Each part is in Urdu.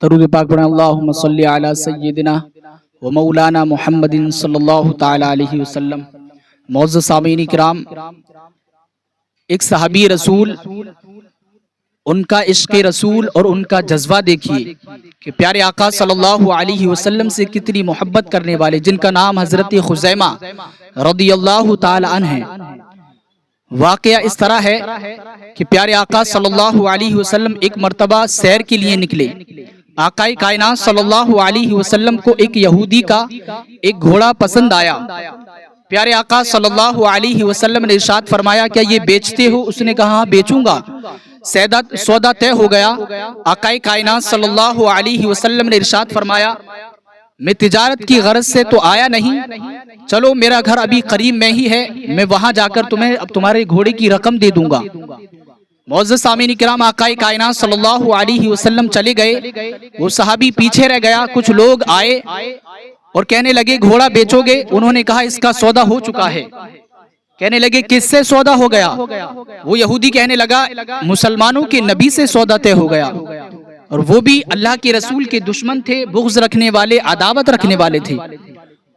درود پاک پڑھیں اللہم صلی علی سیدنا و مولانا محمد صلی اللہ تعالی علیہ وسلم۔ معزز سامعین کرام، ایک صحابی رسول، ان کا عشق رسول اور ان کا جذبہ دیکھیے کہ پیارے آقا صلی اللہ علیہ وسلم سے کتنی محبت کرنے والے، جن کا نام حضرت خزیمہ رضی اللہ تعالی عنہ ہے۔ واقعہ اس طرح ہے کہ پیارے آقا صلی اللہ علیہ وسلم ایک مرتبہ سیر کے لیے نکلے۔ آقا کائنات صلی اللہ علیہ وسلم کو ایک یہودی کا ایک گھوڑا پسند آیا۔ پیارے آقا صلی اللہ علیہ وسلم نے ارشاد فرمایا کیا یہ بیچتے ہو؟ اس نے کہا ہاں بیچوں گا۔ سودا طے ہو گیا۔ آقا کائنات صلی اللہ علیہ وسلم نے ارشاد فرمایا میں تجارت کی غرض سے تو آیا نہیں، چلو میرا گھر ابھی قریب میں ہی ہے، میں وہاں جا کر تمہیں اب تمہارے گھوڑے کی رقم دے دوں گا۔ معزز سامعین کرام، آقا کائنات صلی اللہ علیہ وسلم چلے گئے، وہ صحابی پیچھے رہ گیا۔ کچھ لوگ آئے اور کہنے لگے گھوڑا بیچو گے؟ انہوں نے کہا اس کا سودا ہو چکا ہے۔ کہنے لگے کس سے سودا ہو گیا؟ وہ یہودی کہنے لگا مسلمانوں کے نبی سے سودا طے ہو گیا، اور وہ بھی اللہ کے رسول کے دشمن تھے، بغض رکھنے والے، عداوت رکھنے والے تھے۔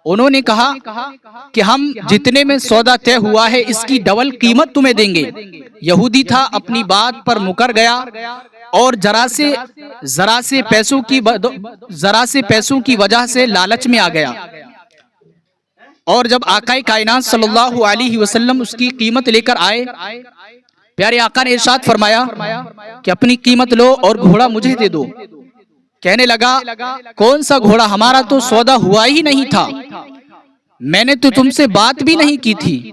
انہوں نے کہا کہ ہم جتنے میں سودا طے ہوا ہے اس کی ڈبل قیمت تمہیں دیں گے۔ یہودی تھا، اپنی بات پر مکر گیا اور ذرا سے پیسوں کی وجہ سے لالچ میں آ گیا، اور جب آقا کائنات صلی اللہ علیہ وسلم اس کی قیمت لے کر آئے، پیارے آقا نے ارشاد فرمایا کہ اپنی قیمت لو اور گھوڑا مجھے دے دو۔ کہنے لگا کون سا گھوڑا؟ ہمارا تو سودا ہوا ہی نہیں تھا، میں نے تو تم سے بات بھی نہیں کی تھی۔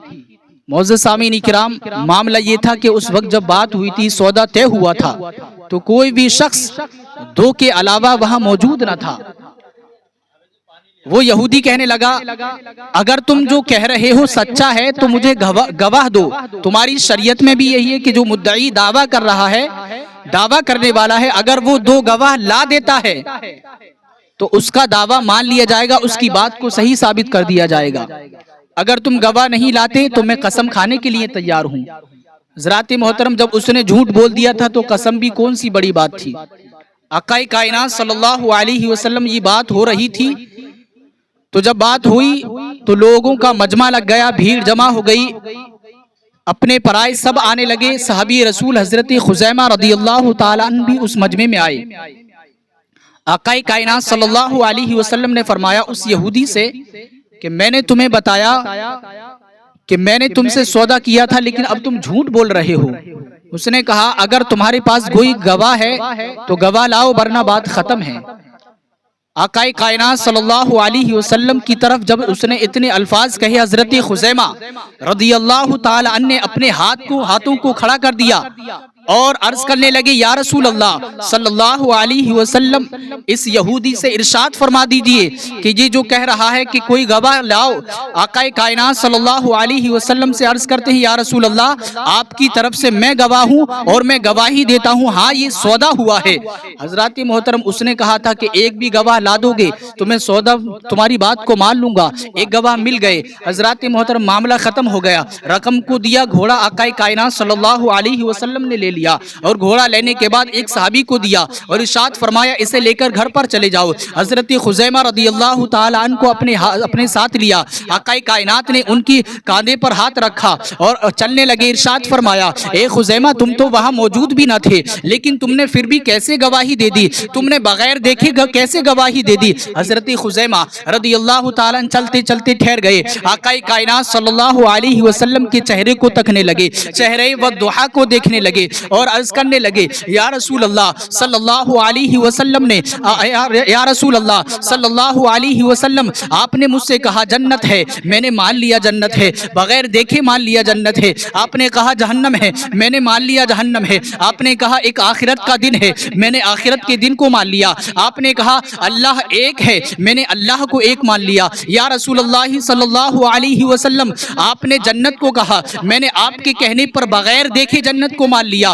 معزز سامعین کرام، معاملہ یہ تھا کہ اس وقت جب بات ہوئی تھی، سودا طے ہوا تھا، تو کوئی بھی شخص دو کے علاوہ وہاں موجود نہ تھا۔ وہ یہودی کہنے لگا اگر تم جو کہہ رہے ہو سچا ہے تو مجھے گواہ دو۔ تمہاری شریعت میں بھی یہی ہے کہ جو مدعی دعویٰ کر رہا ہے، دعویٰ کرنے والا ہے، اگر وہ دو گواہ لا دیتا ہے تو اس کا دعویٰ مان لیا جائے گا، اس کی بات کو صحیح ثابت کر دیا جائے گا۔ اگر تم گواہ نہیں لاتے تو میں قسم کھانے کے لیے تیار ہوں۔ حضرات محترم، جب اس نے جھوٹ بول دیا تھا تو قسم بھی کون سی بڑی بات تھی۔ آقا کائنات صلی اللہ علیہ وسلم یہ بات ہو رہی تھی، تو جب بات ہوئی تو لوگوں کا مجمع لگ گیا، بھیڑ جمع ہو گئی، اپنے پرائے سب آنے لگے۔ صحابی رسول حضرت خزیمہ رضی اللہ تعالیٰ عنہ بھی اس مجمع میں آئے۔ آقا کائنات صلی اللہ علیہ وسلم نے فرمایا اس یہودی سے کہ میں نے تمہیں بتایا کہ میں نے تم سے سودا کیا تھا، لیکن اب تم جھوٹ بول رہے ہو۔ اس نے کہا اگر تمہارے پاس کوئی گواہ ہے تو گواہ لاؤ، ورنہ بات ختم ہے۔ آقا کائنات صلی اللہ علیہ وسلم کی طرف جب اس نے اتنے الفاظ کہے، حضرت خزیمہ رضی اللہ تعالی عنہ نے اپنے ہاتھوں کو کھڑا کر دیا اور عرض کرنے لگے یا رسول اللہ صلی اللہ علیہ وسلم، اس یہودی سے ارشاد فرما دیجئے کہ یہ جو کہہ رہا ہے کہ کوئی گواہ لاؤ۔ آقا کائنات صلی اللہ علیہ وسلم سے عرض کرتے ہیں یا رسول اللہ، آپ کی طرف سے میں گواہ ہوں اور میں گواہی دیتا ہوں، ہاں یہ سودا ہوا ہے۔ حضرات محترم، اس نے کہا تھا کہ ایک بھی گواہ لا دو گے تو میں سودا تمہاری بات کو مان لوں گا۔ ایک گواہ مل گئے۔ حضرات محترم، معاملہ ختم ہو گیا، رقم کو دیا، گھوڑا آقا کائنات صلی اللہ علیہ وسلم نے لے لیا، اور گھوڑا لینے کے بعد ایک صحابی کو دیا اور ارشاد فرمایا اسے لے کر گھر پر چلے جاؤ۔ حضرت خزیمہ رضی اللہ تعالی عنہ کو اپنے ساتھ لیا۔ آقا کائنات نے ان کی کاندھے پر ہاتھ رکھا اور چلنے لگے۔ ارشاد فرمایا اے خزیمہ، تم تو وہاں موجود بھی نہ تھے، لیکن تم نے پھر بھی کیسے گواہی دے دی؟ تم نے بغیر دیکھے کیسے گواہی دے دی؟ حضرت خزیمہ رضی اللہ تعالی عنہ چلتے چلتے ٹھہر گئے، آقا کائنات صلی اللہ علیہ وسلم کے چہرے کو تکنے لگے، چہرے والضحا کو دیکھنے لگے اور عرض کرنے لگے یا رسول اللہ صلی اللہ علیہ وسلم نے یا رسول اللہ صلی اللہ علیہ وسلم، آپ نے مجھ سے کہا جنت ہے، میں نے مان لیا جنت ہے، بغیر دیکھے مان لیا جنت ہے۔ آپ نے کہا جہنم ہے، میں نے مان لیا جہنم ہے۔ آپ نے کہا ایک آخرت کا دن ہے، میں نے آخرت کے دن کو مان لیا۔ آپ نے کہا اللہ ایک ہے، میں نے اللہ کو ایک مان لیا۔ یا رسول اللہ صلی اللہ علیہ وسلم، آپ نے جنت کو کہا، میں نے آپ کے کہنے پر بغیر دیکھے جنت کو مان لیا۔